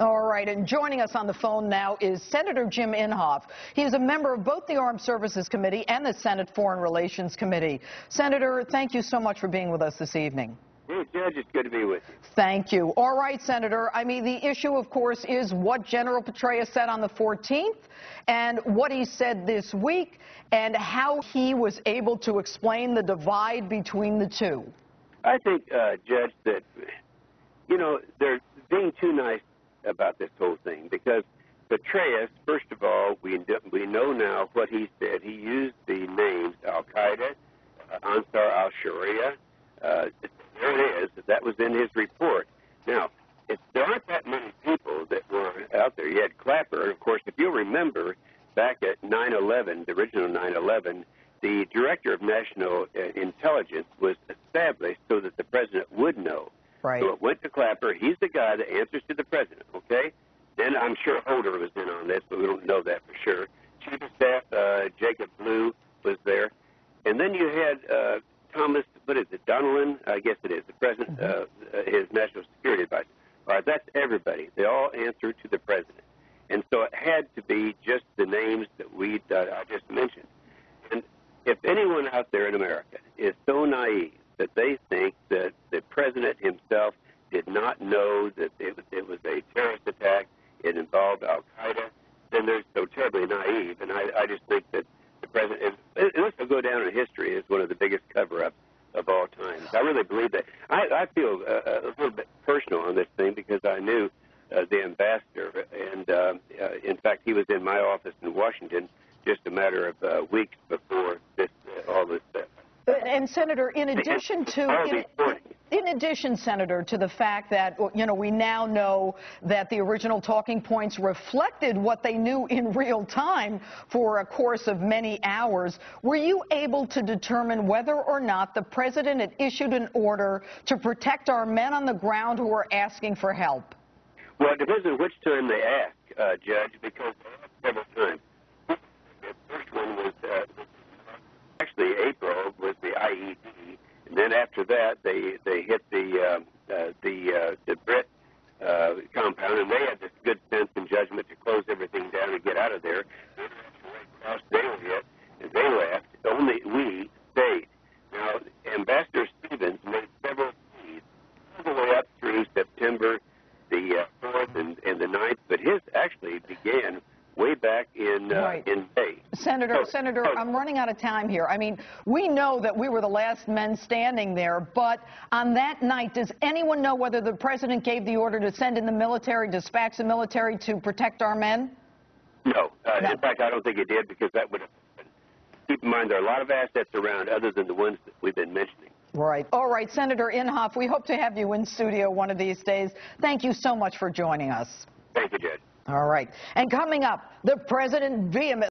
All right, and joining us on the phone now is Senator Jim Inhofe. He is a member of both the Armed Services Committee and the Senate Foreign Relations Committee. Senator, thank you so much for being with us this evening. Hey, Judge, it's good to be with you. Thank you. All right, Senator, I mean, the issue, of course, is what General Petraeus said on the 14th and what he said this week and how he was able to explain the divide between the two. I think, Judge, that, you know, they're being too nice about this whole thing because Petraeus, first of all, we know now what he said. He used the names Al-Qaeda, Ansar al-Sharia. There it is. That was in his report. Now, there aren't that many people that were out there. You had Clapper. Of course, if you'll remember, back at 9/11, the original 9/11, the Director of National Intelligence was established so that the president would know. Right. So it went to Clapper. He's the guy that answers to the president, okay? Then I'm sure Holder was in on this, but we don't know that for sure. Chief of Staff Jacob Blue was there. And then you had Thomas, what is it, Donilon? I guess it is, the president, his national security advisor. All right, that's everybody. They all answer to the president. And so it had to be just the names that I just mentioned. And if anyone out there in America is so naive that they think that the president himself did not know that it was a terrorist attack, it involved Al-Qaeda, then they're so terribly naive. And I just think that the president, this will go down in history as one of the biggest cover-ups of all time. I really believe that. I feel a little bit personal on this thing because I knew the ambassador, and in fact, he was in my office in Washington just a matter of weeks before all this stuff. And Senator, in addition, Senator, to the fact that, you know, we now know that the original talking points reflected what they knew in real time for a course of many hours, were you able to determine whether or not the president had issued an order to protect our men on the ground who are asking for help? Well, it depends on which time they ask, Judge, because several times. The first one was actually April was the IED, and then after that they hit the Brit compound, and they had this good sense and judgment to close everything down and get out of there. They were hit, and they left. Only we stayed. Now, Ambassador Stevens made several speeds all the way up through September the 4th and the 9th, but his actually began way back in May. Senator, I'm running out of time here. I mean, we know that we were the last men standing there, but on that night, does anyone know whether the president gave the order to send in the military, dispatch the military to protect our men? No. In fact, I don't think he did because that would have happened. Keep in mind, there are a lot of assets around other than the ones that we've been mentioning. Right. All right, Senator Inhofe, we hope to have you in studio one of these days. Thank you so much for joining us. Thank you, Judge. All right. And coming up, the president vehemently